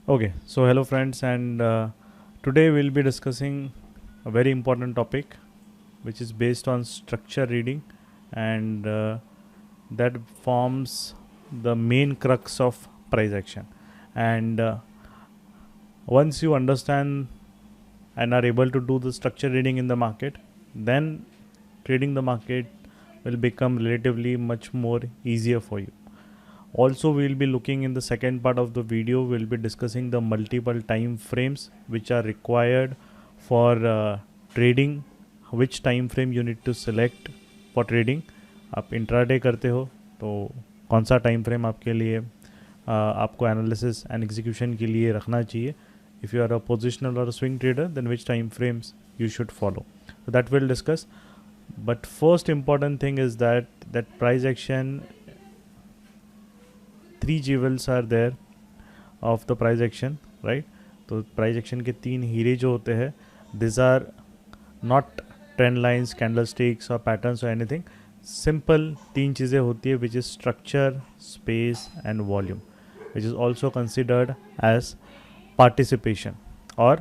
Okay, so hello friends, and today we'll be discussing a very important topic which is based on structure reading, and that forms the main crux of price action. And once you understand and are able to do the structure reading in the market, then trading the market will become relatively much more easier for you. Also, we'll be looking in the second part of the video, we'll be discussing the multiple time frames which are required for trading, which time frame you need to select for trading. आप intraday करते हो तो कौन सा time frame आपके लिए आपको analysis and execution के लिए रखना चाहिए. If you are a positional or a swing trader, then which time frames you should follow. So that we'll discuss. But first important thing is that price action, three jewels are there of the price action, right? तो price action के तीन हीरे जो होते हैं, these are not trend lines, candlesticks or patterns or anything. Simple तीन चीज़ें होती है, which is structure, space and volume, which is also considered as participation or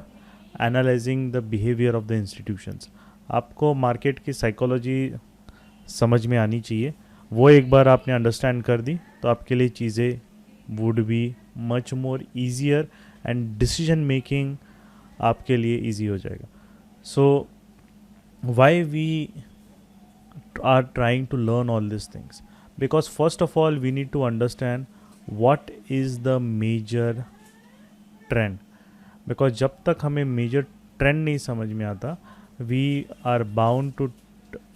analyzing the behavior of the institutions. आपको मार्केट की psychology समझ में आनी चाहिए. वो एक बार आपने अंडरस्टैंड कर दी तो आपके लिए चीज़ें would be much more easier and decision making आपके लिए ईजी हो जाएगा. So why we are trying to learn all these things, because first of all we need to understand what is the major trend. Because जब तक हमें major trend नहीं समझ में आता, we are bound to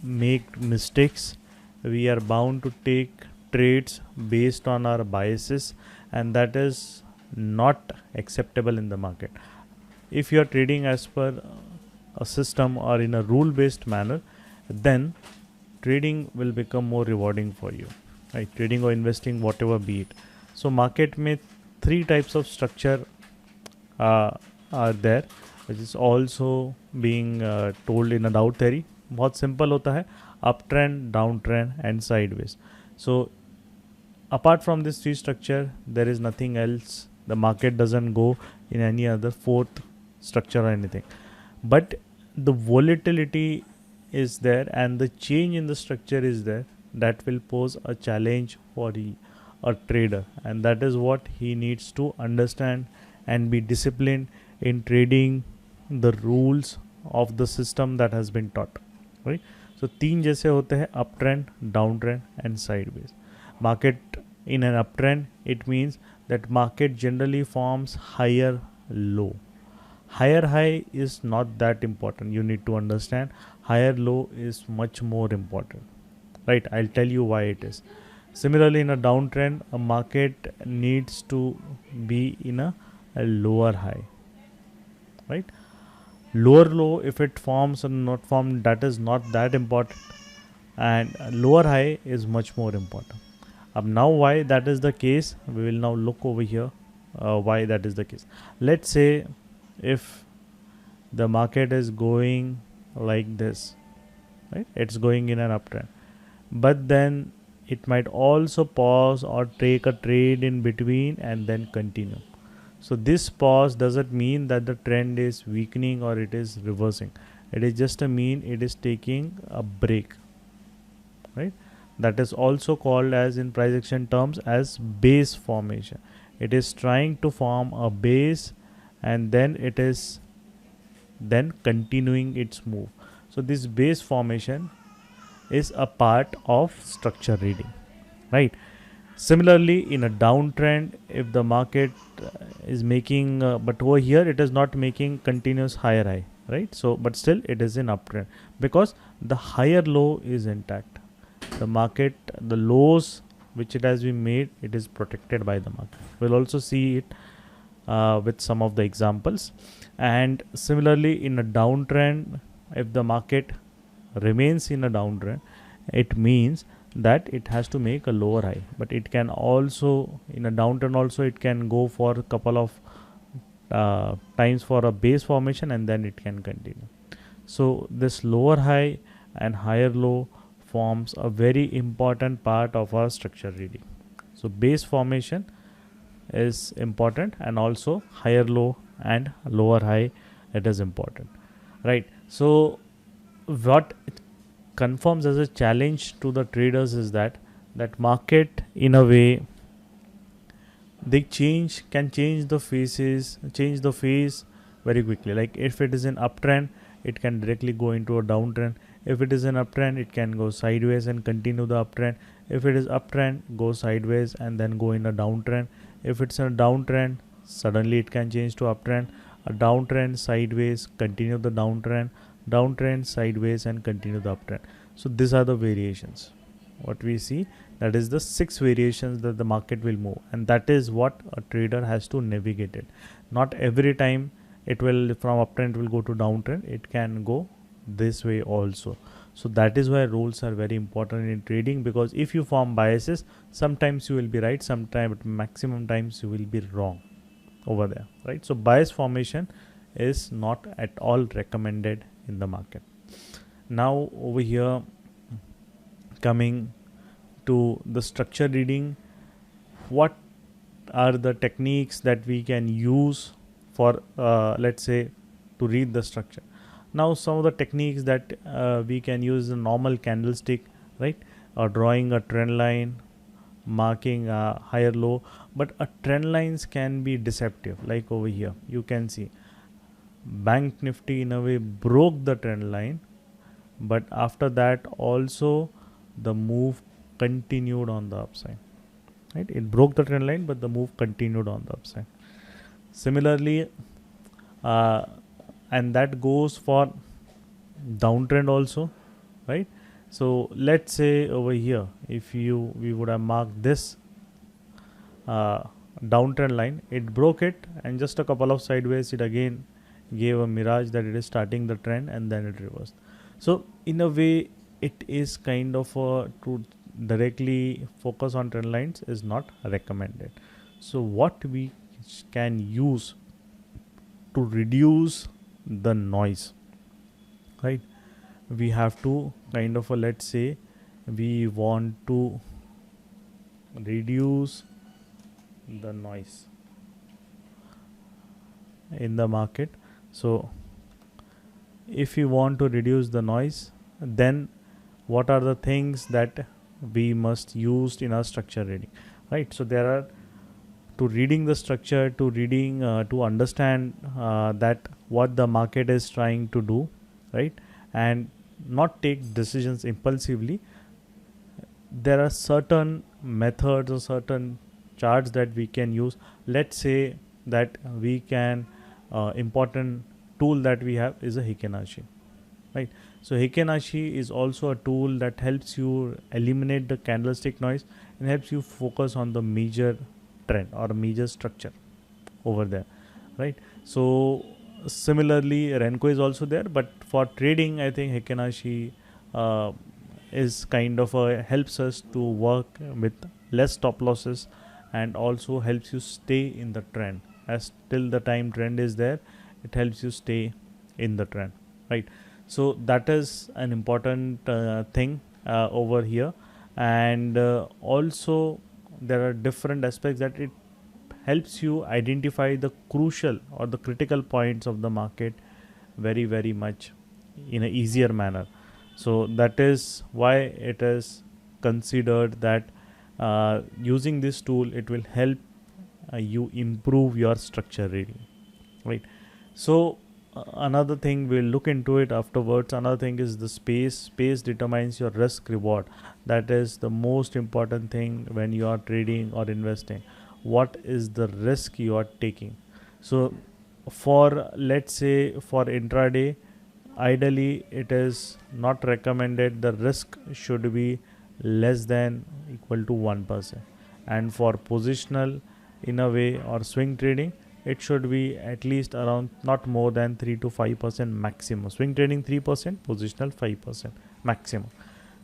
make mistakes, we are bound to take trades based on our biases, and that is not acceptable in the market. If you are trading as per a system or in a rule based manner, then trading will become more rewarding for you, right? Trading or investing, whatever be it. So market में three types of structure are there, which is also being told in a Dow theory. बहुत simple होता है, uptrend, downtrend and sideways. So apart from this three structure, there is nothing else. The market doesn't go in any other fourth structure or anything. But the volatility is there and the change in the structure is there, that will pose a challenge for a trader, and that is what he needs to understand and be disciplined in trading the rules of the system that has been taught, right? So तीन जैसे होते हैं, uptrend, downtrend and sideways. Market in an uptrend, it means that market generally forms higher low. Higher high is not that important, you need to understand. Higher low is much more important, right? I'll tell you why it is. Similarly, in a downtrend, a market needs to be in a lower high, right? Lower low, if it forms or not form, that is not that important, and lower high is much more important. Now why that is the case, we will now look over here why that is the case. Let's say if the market is going like this, right? It's going in an uptrend, but then it might also pause or take a trade in between and then continue. So this pause doesn't mean that the trend is weakening or it is reversing. It is just a mean it is taking a break, right? That is also called as, in price action terms, as base formation. It is trying to form a base and then it is then continuing its move. So this base formation is a part of structure reading, right? Similarly, in a downtrend, if the market is making, but over here it is not making continuous higher high, right? So, but still it is in uptrend because the higher low is intact. The market, the lows which it has been made, it is protected by the market. We'll also see it with some of the examples. And similarly, in a downtrend, if the market remains in a downtrend, it means that it has to make a lower high. But it can also, in a downtrend also, it can go for a couple of times for a base formation and then it can continue. So this lower high and higher low forms a very important part of our structure reading. So base formation is important, and also higher low and lower high, it is important, right? So what it confirms as a challenge to the traders is that market in a way they can change the phase very quickly. Like if it is an uptrend, it can directly go into a downtrend. If it is an uptrend, it can go sideways and continue the uptrend. If it is uptrend, go sideways and then go in a downtrend. If it's a downtrend, suddenly it can change to uptrend. A downtrend, sideways, continue the downtrend. Downtrend, sideways, and continue the uptrend. So these are the variations what we see. That is the 6 variations that the market will move, and that is what a trader has to navigate it. Not every time it will from uptrend will go to downtrend, it can go this way also. So that is why rules are very important in trading, because if you form biases, sometimes you will be right, sometimes maximum times you will be wrong over there, right? So bias formation is not at all recommended in the market. Now over here, coming to the structure reading, what are the techniques that we can use for let's say to read the structure? Now some of the techniques that we can use a normal candlestick, right, or drawing a trend line, marking a higher low, but a trend lines can be deceptive. Like over here you can see bank nifty in a way broke the trend line, but after that also the move continued on the upside, right? It broke the trend line, but the move continued on the upside. Similarly, and that goes for downtrend also, right? So let's say over here, if we would have marked this downtrend line, it broke it, and just a couple of sideways, it again gave a mirage that it is starting the trend, and then it reversed. So in a way, it is kind of to directly focus on trend lines is not recommended. So what we can use to reduce the noise, right? We have to kind of let's say we want to reduce the noise in the market. So if you want to reduce the noise, then what are the things that we must use in our structure reading, right? So there are, to reading the structure, to reading to understand that what the market is trying to do, right, and not take decisions impulsively. There are certain methods or certain charts that we can use. Let's say that we can important tool that we have is a Hikinashi, right? So Hikinashi is also a tool that helps you eliminate the candlestick noise and helps you focus on the major trend or major structure over there, right? So similarly, Renko is also there, but for trading, I think Hikinashi is kind of helps us to work with less stop losses, and also helps you stay in the trend. As till the time trend is there, it helps you stay in the trend, right? So that is an important thing over here. And also there are different aspects that it helps you identify the crucial or the critical points of the market very, very much in an easier manner. So that is why it is considered that using this tool, it will help you improve your structure reading, right? So another thing, we'll look into it afterwards. Another thing is the space determines your risk reward. That is the most important thing when you are trading or investing. What is the risk you are taking? So for, let's say, for intraday, ideally it is not recommended. The risk should be less than equal to 1%, and for positional in a way or swing trading, it should be at least around not more than 3 to 5% maximum. Swing trading 3%, positional 5% maximum.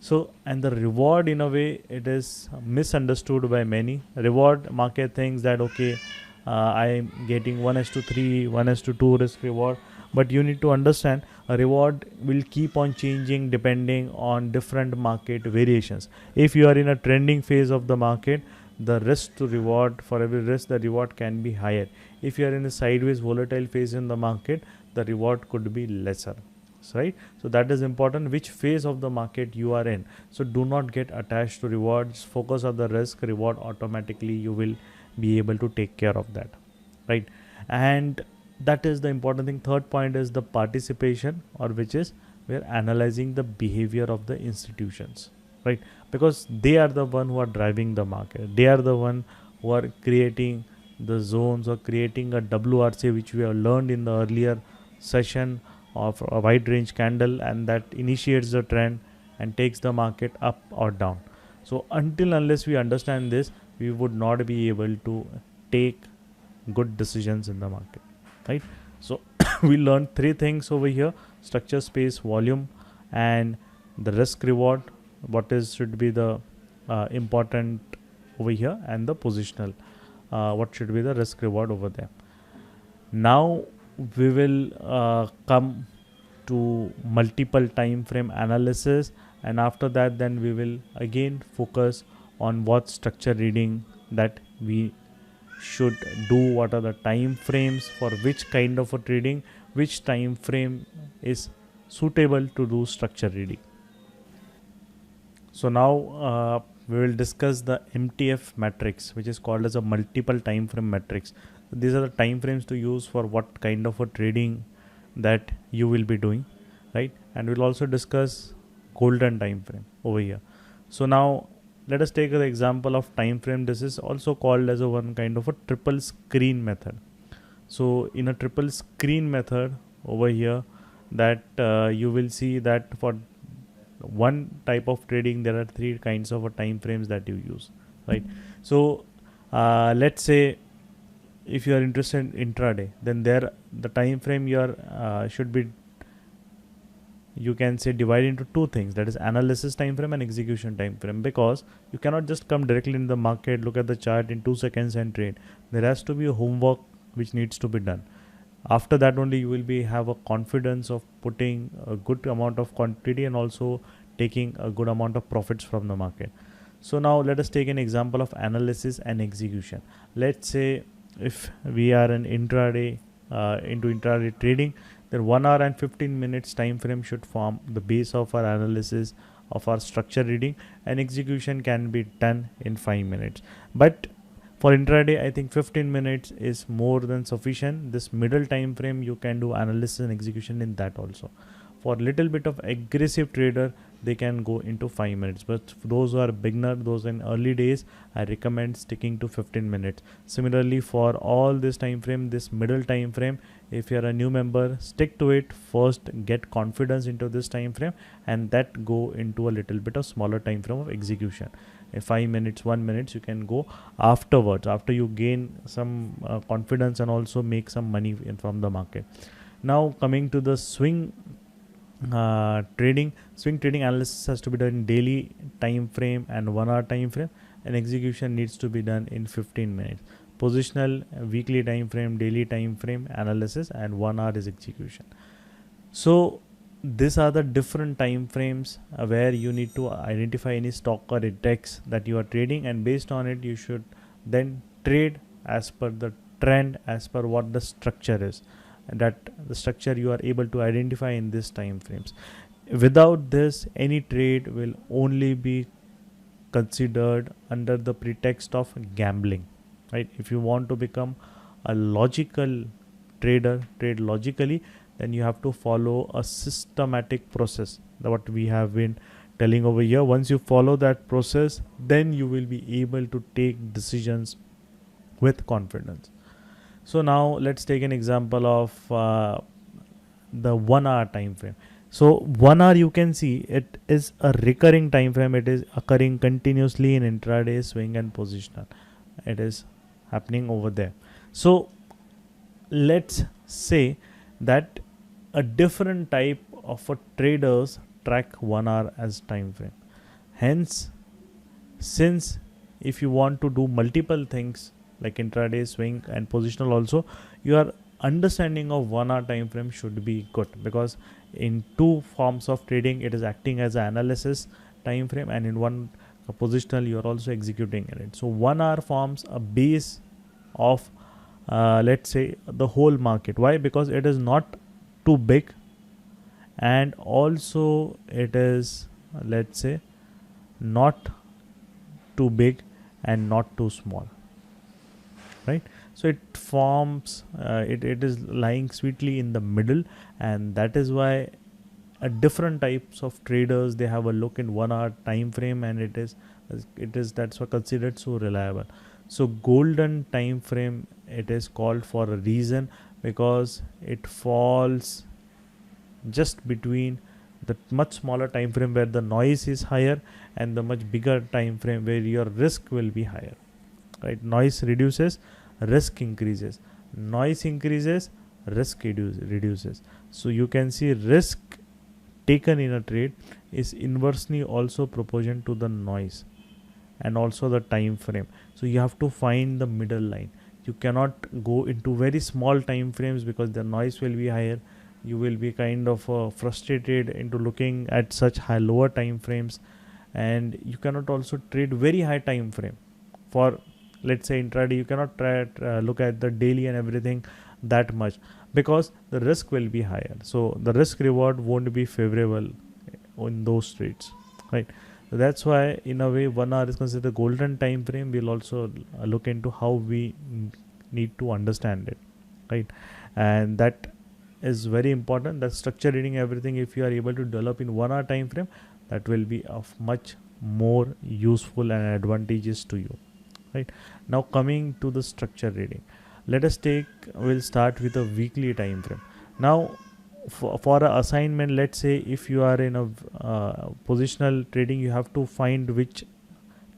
So, and the reward in a way, it is misunderstood by many. Reward market thinks that okay, I am getting 1:3, 1:2 risk reward, but you need to understand a reward will keep on changing depending on different market variations. If you are in a trending phase of the market, the risk to reward, for every risk the reward can be higher. If you are in a sideways volatile phase in the market, the reward could be lesser, right? So that is important, which phase of the market you are in. So do not get attached to rewards, focus on the risk reward, automatically you will be able to take care of that, right? And that is the important thing. Third point is the participation, or which is we're analyzing the behavior of the institutions, right? Because they are the one who are driving the market, they are the one who are creating the zones or creating a WRC, which we have learned in the earlier session, of a wide range candle, and that initiates the trend and takes the market up or down. So until unless we understand this, we would not be able to take good decisions in the market, right? So we learned three things over here: structure, space, volume, and the risk reward, what is should be the important over here, and the positional, what should be the risk reward over there. Now we will come to multiple time frame analysis, and after that then we will again focus on what structure reading that we should do, what are the time frames for which kind of a trading, which time frame is suitable to do structure reading. So now we will discuss the MTF matrix, which is called as a multiple time frame matrix. These are the time frames to use for what kind of a trading that you will be doing, right? And we'll also discuss golden time frame over here. So now let us take the example of time frame. This is also called as a one kind of a triple screen method. So in a triple screen method over here, that you will see that for one type of trading there are three kinds of time frames that you use, right? So let's say if you are interested in intraday, then there the time frame you are should be, you can say, divided into two things, that is analysis time frame and execution time frame, because you cannot just come directly in the market, look at the chart in 2 seconds and trade. There has to be a homework which needs to be done. After that only you will be have a confidence of putting a good amount of quantity and also taking a good amount of profits from the market. So now let us take an example of analysis and execution. Let's say if we are an intraday into intraday trading, then 1 hour and 15 minutes time frame should form the base of our analysis of our structure reading, and execution can be done in 5 minutes. But for intraday, I think 15 minutes is more than sufficient. This middle time frame you can do analysis and execution in that also. For little bit of aggressive trader, they can go into 5 minutes, but for those who are beginner, those in early days, I recommend sticking to 15 minutes. Similarly, for all this time frame, this middle time frame, if you are a new member, stick to it first, get confidence into this time frame, and that go into a little bit of smaller time frame of execution. In 5 minutes, 1 minute, you can go afterwards, after you gain some confidence and also make some money from the market. Now coming to the swing trading analysis has to be done in daily time frame and 1 hour time frame, and execution needs to be done in 15 minutes. Positional, weekly time frame, daily time frame analysis, and 1 hour is execution. So these are the different time frames where you need to identify any stock or index that you are trading, and based on it you should then trade as per the trend, as per what the structure is, that the structure you are able to identify in these time frames. Without this, any trade will only be considered under the pretext of gambling, right? If you want to become a logical trader, trade logically, then you have to follow a systematic process, what we have been telling over here. Once you follow that process, then you will be able to take decisions with confidence. So now let's take an example of the 1 hour time frame. So 1 hour, you can see it is a recurring time frame. It is occurring continuously in intraday, swing and positional. It is happening over there. So let's say that a different type of a traders track 1 hour as time frame. Hence, since if you want to do multiple things like intraday, swing and positional also, your understanding of 1 hour time frame should be good, because in two forms of trading it is acting as an analysis time frame, and in one a positional, you are also executing in it. So 1 hour forms a base of let's say the whole market. Why? Because it is not too big, and also it is let's say not too big and not too small, right? So it forms it is lying sweetly in the middle, and that is why different types of traders, they have a look in 1 hour time frame, and it is that's why considered so reliable. So golden time frame, it is called for a reason, because it falls just between the much smaller time frame where the noise is higher and the much bigger time frame where your risk will be higher, right? Noise reduces, risk increases. Noise increases, risk reduces. So you can see risk taken in a trade is inversely also proportional to the noise and also the time frame. So you have to find the middle line. You cannot go into very small time frames because the noise will be higher. You will be kind of frustrated into looking at such high lower time frames, and you cannot also trade very high time frame for, let's say, intraday. You cannot look at the daily and everything that much, because the risk will be higher. So the risk reward won't be favorable in those trades, right? So that's why in a way 1 hour is considered golden time frame. We'll also look into how we need to understand it, right? And that is very important, that structure reading everything, if you are able to develop in 1 hour time frame, that will be of much more useful and advantageous to you, right? Now coming to the structure reading, we'll start with a weekly time frame. Now for a assignment, let's say if you are in a positional trading, you have to find which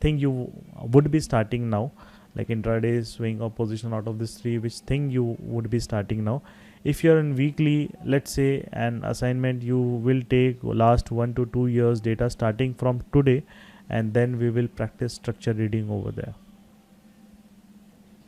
thing you would be starting now, like intraday, swing, or position. Out of these three, which thing you would be starting now? If you're in weekly, let's say an assignment, you will take last 1 to 2 years data starting from today, and then we will practice structure reading over there,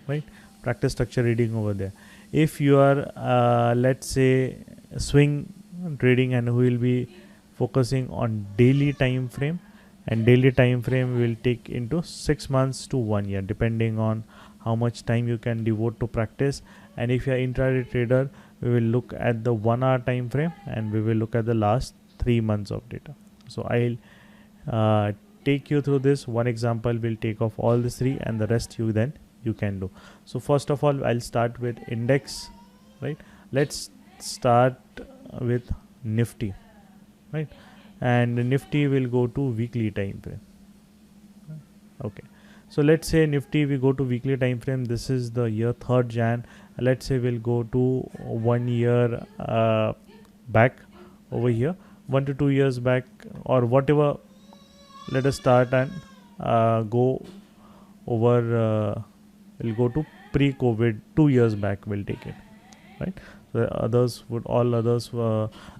right? Practice structure reading over there. If you are let's say swing trading, and we will be focusing on daily time frame, and daily time frame will take into 6 months to 1 year, depending on how much time you can devote to practice. And if you are intraday trader, we will look at the 1 hour time frame, and we will look at the last 3 months of data. So I'll take you through this. One example will take off all the three, and the rest you can do. So first of all, I'll start with index, right? Let's start with Nifty, right? And Nifty will go to weekly time frame. Okay, so let's say Nifty, we go to weekly time frame. This is the year 3rd Jan. Let's say we'll go to 1 year back over here, 1 to 2 years back, or whatever. Let us start and go over. We'll go to pre-COVID, 2 years back. We'll take it, right? So all others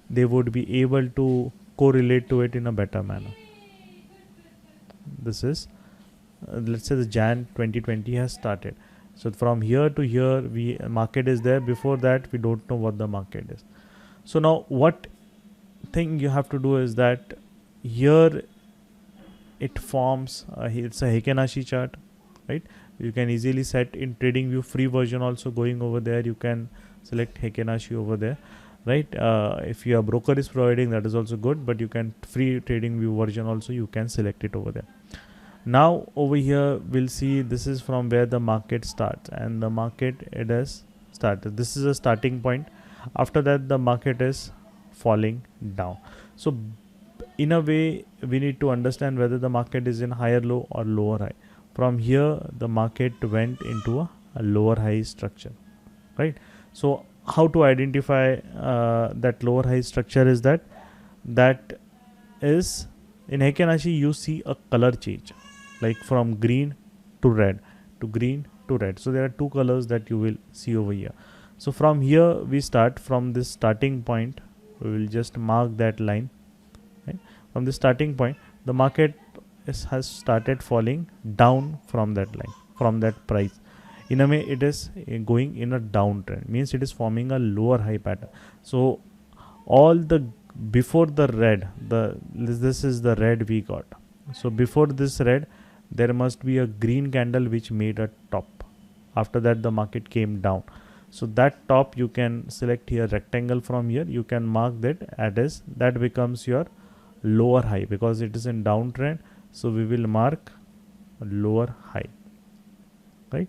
they would be able to correlate to it in a better manner. This is let's say the Jan 2020 has started. So from here to here, market is there. Before that, we don't know what the market is. So now what thing you have to do is that here it forms it's a Heikin-Ashi chart, right? You can easily set in TradingView free version also. Going over there, you can select Heikin-Ashi over there, right? If your broker is providing, that is also good, but you can free TradingView version also, you can select it over there. Now over here, we'll see this is from where the market starts, and the market, it has started. This is a starting point. After that, the market is falling down. So in a way, we need to understand whether the market is in higher low or lower high. From here, the market went into a lower high structure, right? So how to identify that lower high structure is that is in Heikin-Ashi, you see a color change, like from green to red to green to red. So there are two colors that you will see over here. So from here, we start from this starting point. We will just mark that line, right? From the starting point, the market has started falling down from that line, from that price. In a way, it is going in a downtrend, means it is forming a lower high pattern. So all the before the red, this is the red we got, So before this red, there must be a green candle which made a top. After that, the market came down. So that top, you can select here rectangle. From here you can mark that as that becomes your lower high, because it is in downtrend. So we will mark lower high, right?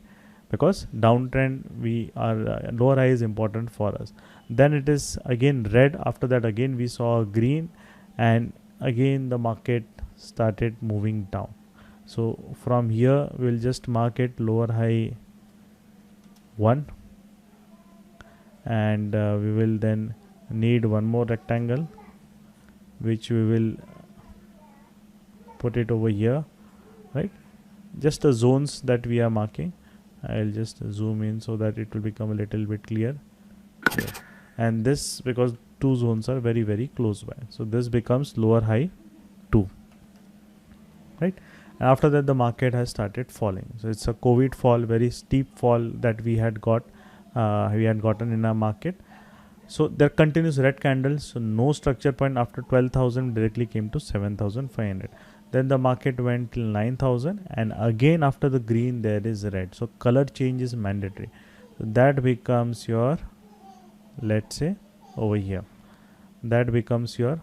Because downtrend we are lower high is important for us. Then it is again red. After that again we saw green, and again the market started moving down. So from here we'll just mark it lower high 1, and we will then need one more rectangle, which we will put it over here, right? Just the zones that we are marking. I'll just zoom in so that it will become a little bit clear. Yeah. And this, because two zones are very very close by, so this becomes lower high 2, right? After that the market has started falling. So it's a COVID fall, very steep fall that we had gotten in our market. So there continues red candles, so no structure point. After 12,000 directly came to 7,500. Then the market went till 9,000, and again after the green there is red. So color change is mandatory. So that becomes your, let's say over here, that becomes your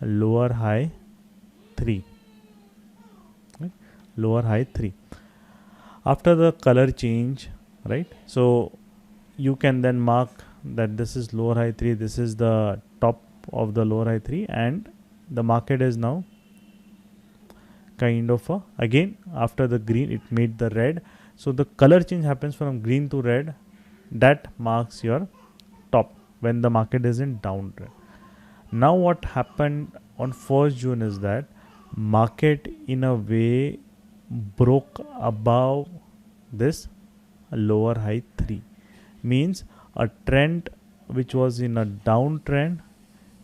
lower high 3, right? Lower high 3. After the color change, right? So you can then mark that this is lower high 3, this is the top of the lower high 3, and the market is now kind of again after the green it made the red. So the color change happens from green to red. That marks your top when the market is in downtrend. Now what happened on 1st June is that market in a way broke above this lower high 3, means a trend which was in a downtrend,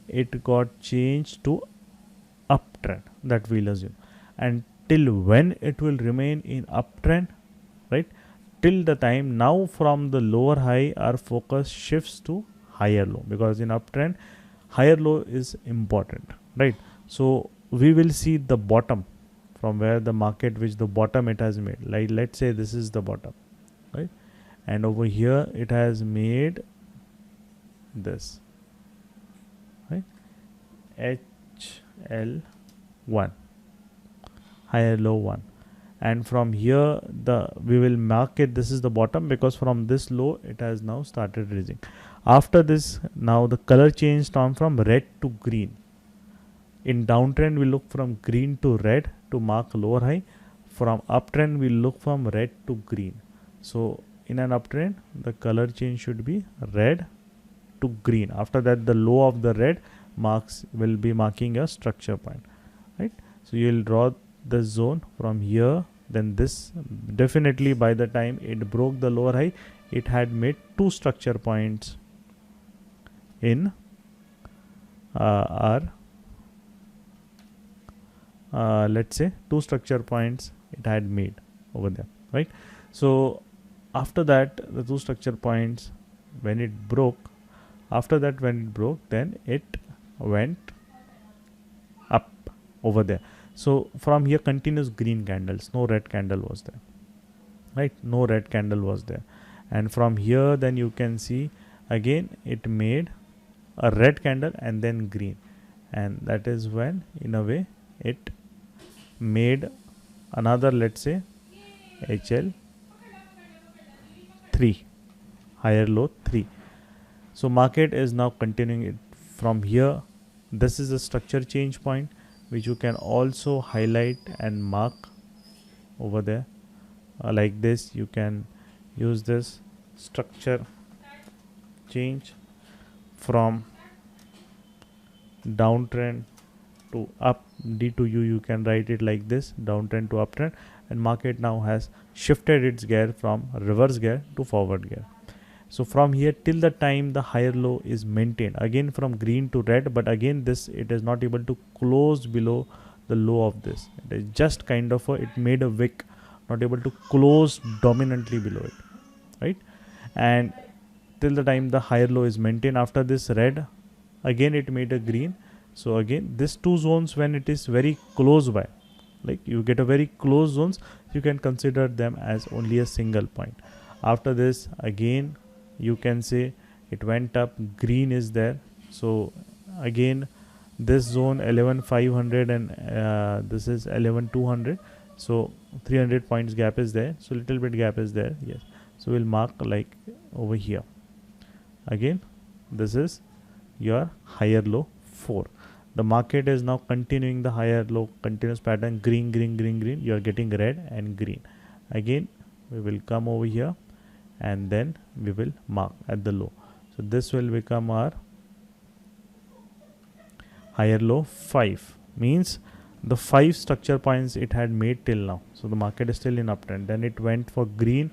it got changed to uptrend, that we'll assume. And till when it will remain in uptrend, right? Till the time, now from the lower high our focus shifts to higher low, because in uptrend higher low is important, right? So we will see the bottom from where the market, which the bottom it has made, like let's say this is the bottom, right? And over here it has made this, right? HL1, higher low 1, and from here we will mark it, this is the bottom, because from this low it has now started raising. After this, now the color changed from red to green. In downtrend we look from green to red to mark lower high. From uptrend we look from red to green. So in an uptrend the color change should be red to green. After that the low of the red will be marking a structure point, right? So you will draw the zone from here. Then this, definitely by the time it broke the lower high, it had made 2 structure points in our let's say 2 structure points it had made over there, right? So after that the 2 structure points, when it broke, then it went up over there. So from here continuous green candles, no red candle was there, right? No red candle was there. And from here then you can see again it made a red candle and then green, and that is when in a way it made another, let's say HL3, higher low 3. So market is now continuing it from here. This is a structure change point which you can also highlight and mark over there, like this. You can use this structure change from downtrend to up, D to U, you can write it like this, downtrend to uptrend, and market now has shifted its gear from reverse gear to forward gear. So from here till the time the higher low is maintained, again from green to red, but again this, it is not able to close below the low of this. It is just kind of it made a wick, not able to close dominantly below it, right? And till the time the higher low is maintained, after this red, again it made a green. So again, these two zones, when it is very close by, like you get a very close zones, you can consider them as only a single point. After this, again you can say it went up, green is there. So again, this zone 11500 and this is 11200, so 300 points gap is there, so little bit gap is there, yes. So we'll mark like over here. Again, this is your higher low 4. The market is now continuing the higher low continuous pattern, green, green, green, green. You are getting red and green. Again, we will come over here and then we will mark at the low. So this will become our higher low 5, means the 5 structure points it had made till now. So the market is still in uptrend. Then it went for green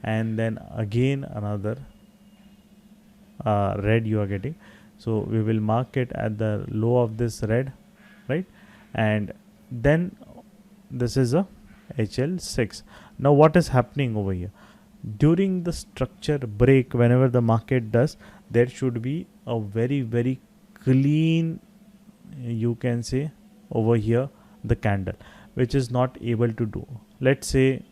and then again another red you are getting. So we will mark it at the low of this red, right? And then this is a HL6. Now what is happening over here? During the structure break, whenever the market does, there should be a very, very clean, you can say over here, the candle, which is not able to do. Let's say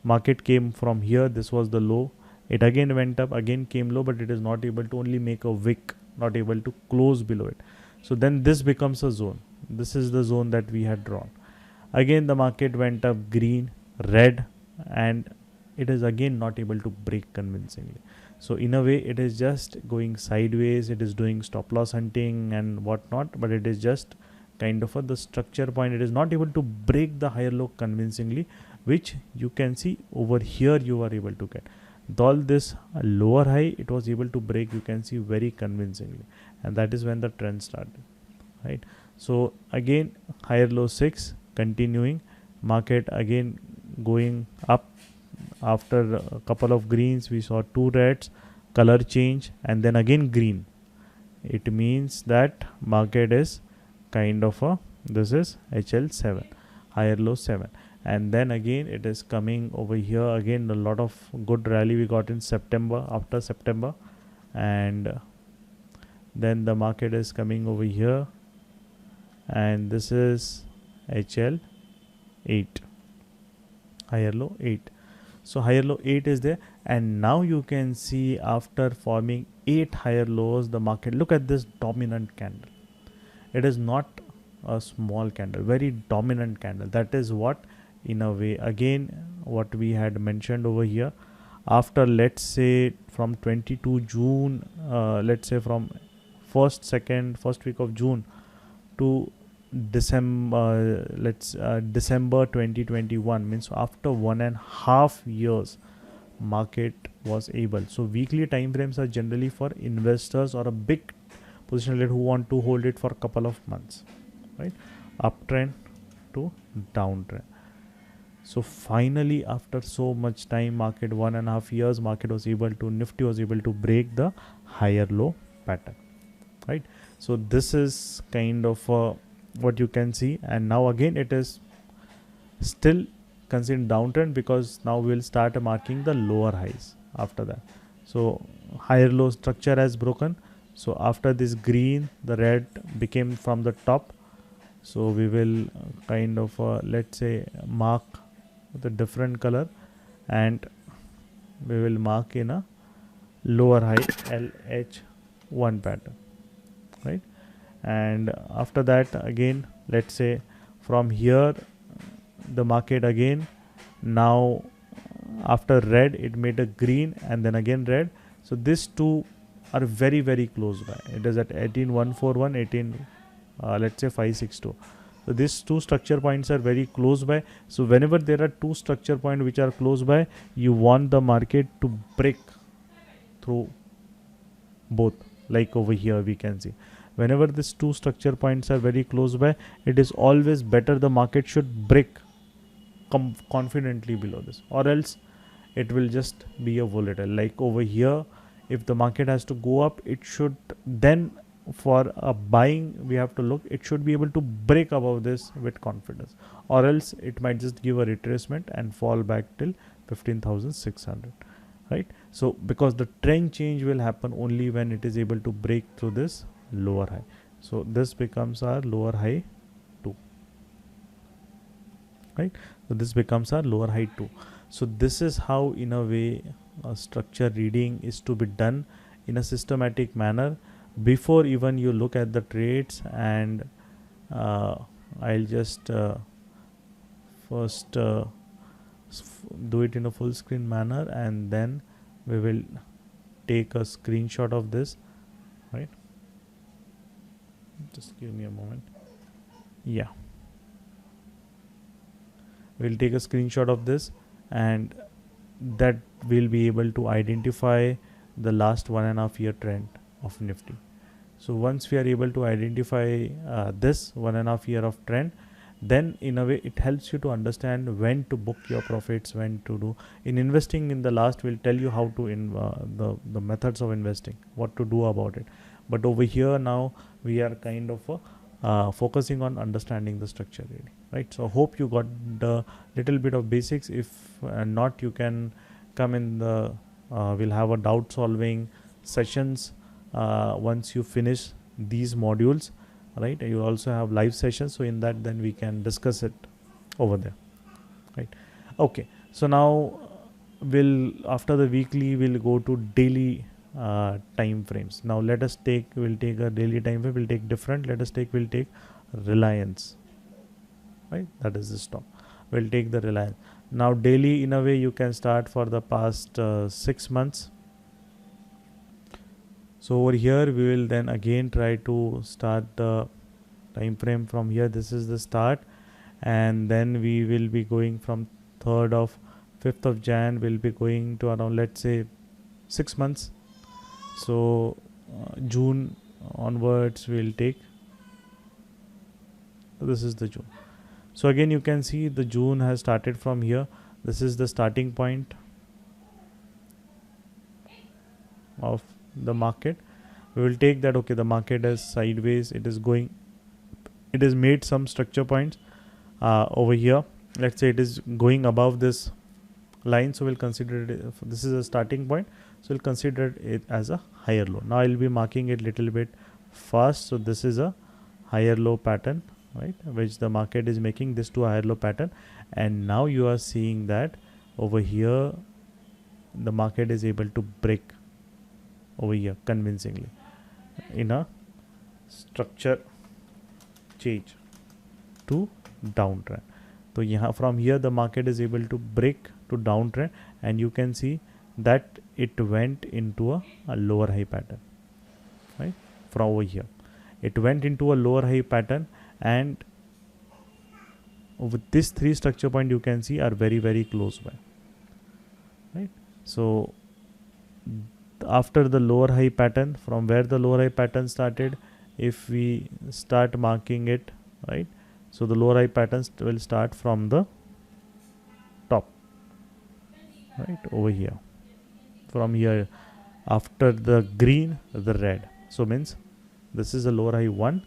market came from here, this was the low, it again went up, again came low, but it is not able to only make a wick, not able to close below it. So then this becomes a zone. This is the zone that we had drawn. Again the market went up, green, red, and it is again not able to break convincingly. So in a way it is just going sideways, it is doing stop loss hunting and whatnot, but it is just kind of the structure point. It is not able to break the higher low convincingly, which you can see over here you are able to get. All this lower high it was able to break, you can see very convincingly, and that is when the trend started, right? So again higher low 6 continuing, market again going up. After a couple of greens we saw 2 reds, color change, and then again green. It means that market is kind of a, this is HL7, higher low 7, and then again it is coming over here. Again a lot of good rally we got in September, after September, and then the market is coming over here, and this is HL8, higher low 8. So higher low 8 is there, and now you can see after forming 8 higher lows, the market, look at this dominant candle. It is not a small candle, very dominant candle. That is what, in a way, again what we had mentioned over here, after let's say from 22 June, let's say from first week of June to December, December 2021, means after 1.5 years market was able. So weekly time frames are generally for investors or a big position who want to hold it for a couple of months, right? Uptrend to downtrend. So finally after so much time, market 1.5 years, market was able to, Nifty was able to break the higher low pattern, right? So this is kind of what you can see, and now again it is still considered downtrend, because now we will start marking the lower highs after that. So higher low structure has broken. So after this green, the red became from the top. So we will kind of let's say mark with a different color, and we will mark in a lower high LH1 pattern, right? And after that again, let's say from here the market again, now after red it made a green and then again red. So these two are very, very close by. It is at 18141, 18 let's say 562. So these two structure points are very close by. So whenever there are two structure points which are close by, you want the market to break through both, like over here we can see. Whenever these two structure points are very close by, it is always better the market should break confidently below this, or else it will just be a volatile. Like over here, if the market has to go up, it should then, for a buying we have to look, it should be able to break above this with confidence, or else it might just give a retracement and fall back till 15,600, right? So because the trend change will happen only when it is able to break through this lower high. So this becomes our lower high 2, right? So this becomes our lower high 2. So this is how, in a way, structure reading is to be done in a systematic manner before even you look at the trades. And I'll just first do it in a full screen manner, and then we will take a screenshot of this, right? Just give me a moment. Yeah, we'll take a screenshot of this, and that will be able to identify the last 1.5 year trend of Nifty. So once we are able to identify this 1.5 year of trend, then in a way it helps you to understand when to book your profits, when to do in investing. In the last, we'll tell you how to the methods of investing, what to do about it. But over here now we are kind of focusing on understanding the structure really, right? So hope you got the little bit of basics. If not, you can come in the we'll have a doubt solving sessions once you finish these modules, right? You also have live sessions, so in that then we can discuss it over there, right? Okay, so now we'll, after the weekly, we'll go to daily time frames. Now we'll take a daily time frame. We'll take different. We'll take Reliance, right? That is the stock. We'll take the Reliance. Now daily, in a way, you can start for the past 6 months. So over here we will then again try to start the time frame from here. This is the start, and then we will be going from 3rd of 5th of Jan. We'll be going to around, let's say, 6 months. So June onwards we'll take. This is the June. So again you can see the June has started from here. This is the starting point of the market. We will take that, okay, the market is sideways, it is going, it has made some structure points over here. Let's say it is going above this line, so we'll consider it, this is a starting point, so we'll consider it as a higher low. Now I'll be marking it little bit fast. So this is a higher low pattern, right, which the market is making this to a higher low pattern. And now you are seeing that over here the market is able to break over here convincingly in a structure change to downtrend. So yeah, from here the market is able to break to downtrend, and you can see that it went into a lower high pattern, right? From over here it went into a lower high pattern, and with these 3 structure point you can see are very, very close by, right? So after the lower high pattern, from where the lower high pattern started, if we start marking it, right, so the lower high patterns will start from the top, right, over here. From here, after the green, the red, so means this is a lower high 1.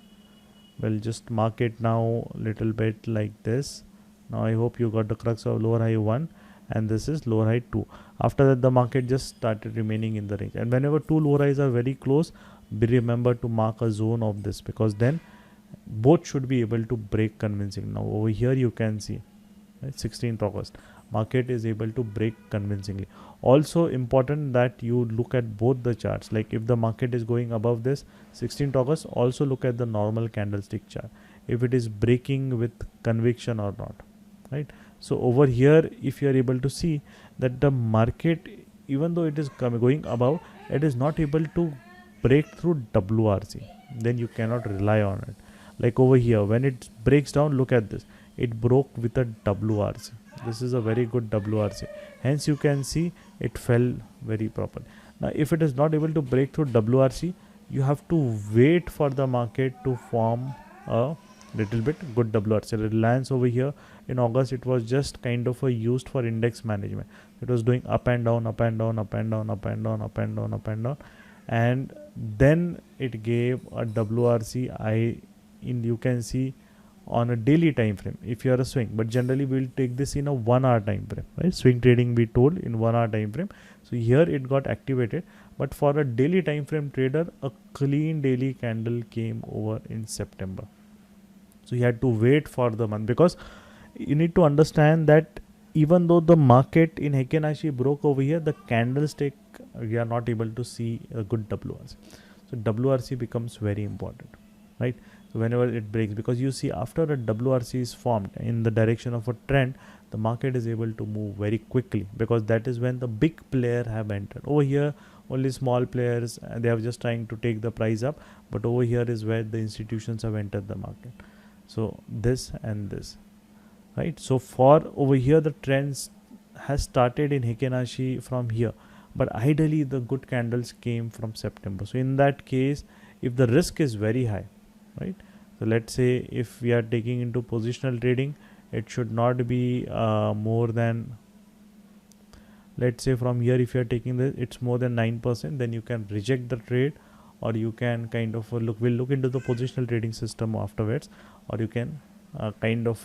We'll just mark it now little bit like this. Now I hope you got the crux of lower high 1, and this is lower high 2. After that the market just started remaining in the range, and whenever 2 lower highs are very close, be remember to mark a zone of this, because then both should be able to break convincing. Now over here you can see, right, 16th August market is able to break convincingly. Also important that you look at both the charts, like if the market is going above this 16th August, also look at the normal candlestick chart, if it is breaking with conviction or not, right? So over here, if you are able to see that the market, even though it is going above, it is not able to break through WRC, then you cannot rely on it. Like over here, when it breaks down, look at this, it broke with a WRC. This is a very good WRC, hence you can see it fell very proper. Now if it is not able to break through WRC, you have to wait for the market to form a little bit good WRC. Reliance over here in August, it was just kind of a used for index management. It was doing up and down, up and down, up and down, up and down, up and down, up and down, and then it gave a WRC. You can see on a daily time frame if you are a swing, but generally we will take this in a 1 hour time frame, right? Swing trading we told in 1 hour time frame. So here it got activated, But for a daily time frame trader, a clean daily candle came over in September. So he had to wait for the month, because you need to understand that even though the market in Heikenashi broke over here, the candlestick, we are not able to see a good WRC. So WRC becomes very important, right? So whenever it breaks, because you see after a WRC is formed in the direction of a trend, the market is able to move very quickly, because that is when the big player have entered. Over here only small players, they are just trying to take the price up, but over here is where the institutions have entered the market. So this and this, right? So for over here the trends has started in Heikenashi from here, but ideally the good candles came from September. So in that case, if the risk is very high, right? So let's say if we are taking into positional trading, it should not be more than, let's say from here if you are taking this, it's more than 9%, then you can reject the trade, or you can kind of we'll look into the positional trading system afterwards, or you can kind of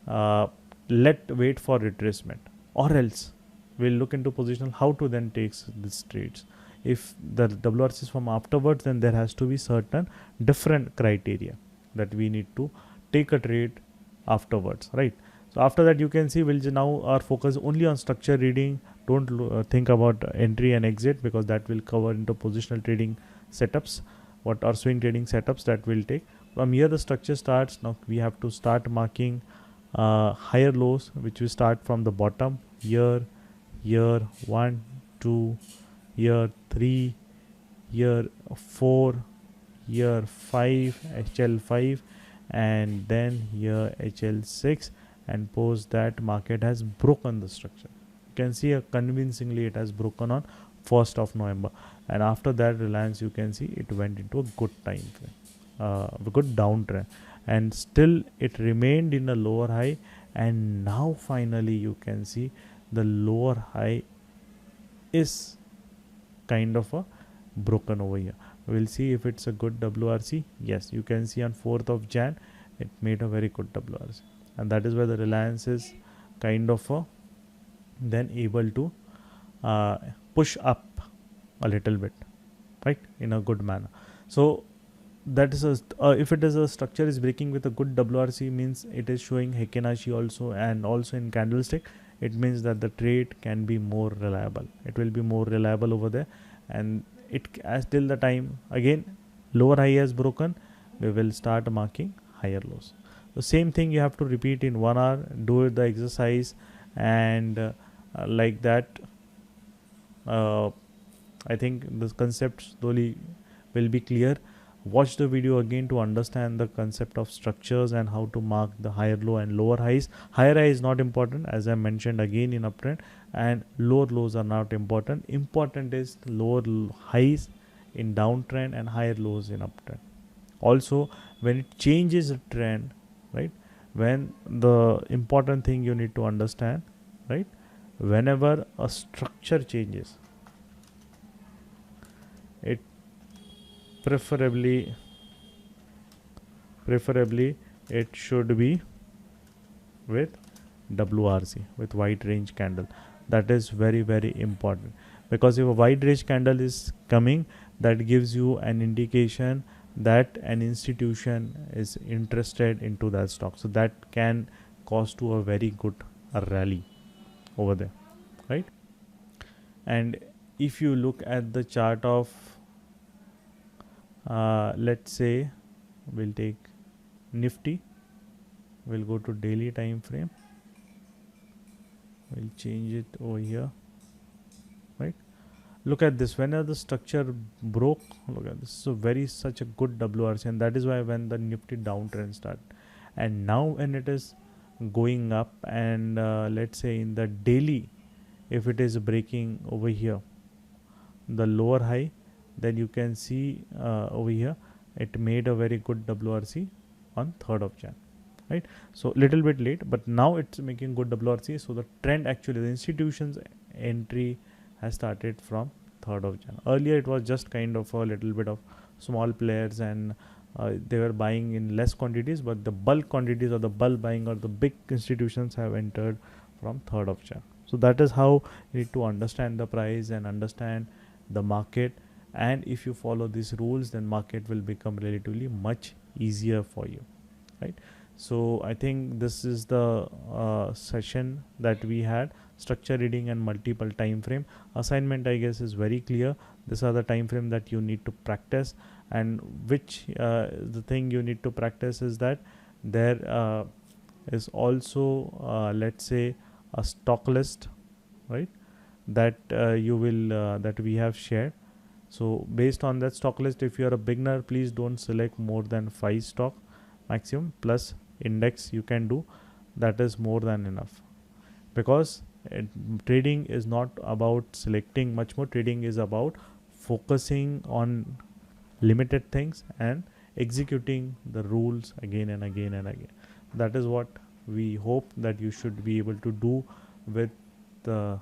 wait for retracement, or else we'll look into positional how to then take these trades. If the WRC is from afterwards, then there has to be certain different criteria that we need to take a trade afterwards, right? So after that, you can see we'll now our focus only on structure reading. Don't think about entry and exit, because that will cover into positional trading setups, what are swing trading setups that will take. From here the structure starts. Now we have to start marking higher lows, which will start from the bottom here, 1 2, here 3, here 4, here 5, HL5, and then here HL6, and post that market has broken the structure. You can see convincingly it has broken on 1st of November, and after that Reliance, you can see it went into a good time frame, a good downtrend, and still it remained in a lower high, and now finally you can see the lower high is kind of a broken over here. We'll see if it's a good WRC. Yes, you can see on 4th of Jan it made a very good WRC, and that is where the Reliance is kind of then able to push up a little bit, right, in a good manner. So that is if it is a structure is breaking with a good WRC, means it is showing Heikenashi also, and also in candlestick, it means that the trade can be more reliable. It will be more reliable over there, and it as till the time again lower high has broken, we will start marking higher lows. The same thing you have to repeat in 1 hour. Do the exercise, and like that I think the concepts slowly will be clear. Watch the video again to understand the concept of structures and how to mark the higher low and lower highs. Higher high is not important, as I mentioned again in uptrend, and lower lows are not important. Important is lower highs in downtrend and higher lows in uptrend. Also, when it changes a trend, right, when the important thing you need to understand, right, whenever a structure changes, it preferably it should be with WRC, with wide range candle. That is very, very important, because if a wide range candle is coming, that gives you an indication that an institution is interested into that stock. So that can cause to a very good rally over there, right? And if you look at the chart of let's say we'll take Nifty, we'll go to daily time frame, we'll change it over here, right? Look at this. Whenever the structure broke, look at this. So such a good WRC, and that is why when the Nifty downtrend start, and now when it is going up, and let's say in the daily, if it is breaking over here the lower high, then you can see over here it made a very good WRC on 3rd of Jan, right? So little bit late, but now it's making good WRC. So the trend, actually the institution's entry has started from 3rd of Jan. Earlier it was just kind of a little bit of small players, and they were buying in less quantities, but the bulk quantities or the bulk buying or the big institutions have entered from 3rd of Jan. So that is how you need to understand the price and understand the market, and if you follow these rules, then market will become relatively much easier for you, right? So I think this is the session that we had, structure reading and multiple time frame. Assignment, I guess, is very clear. These are the time frame that you need to practice, and which the thing you need to practice is that there is also let's say a stock list, right, that you will that we have shared. So based on that stock list, if you are a beginner, please don't select more than 5 stock maximum, plus index you can do, that is more than enough. Because trading is not about selecting much more, trading is about focusing on limited things and executing the rules again and again and again. That is what we hope that you should be able to do with the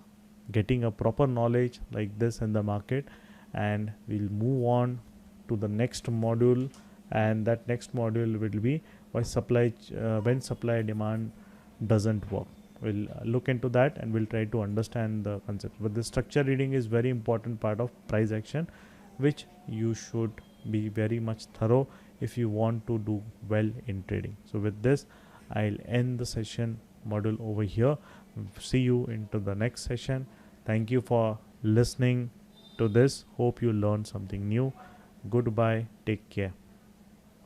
getting a proper knowledge like this in the market. And we'll move on to the next module, and that next module will be why supply when supply demand doesn't work. We'll look into that and we'll try to understand the concept. But the structure reading is very important part of price action, which you should be very much thorough if you want to do well in trading. So with this, I'll end the session module over here. See you into the next session. Thank you for listening to this. Hope you learned something new. Goodbye. Take care.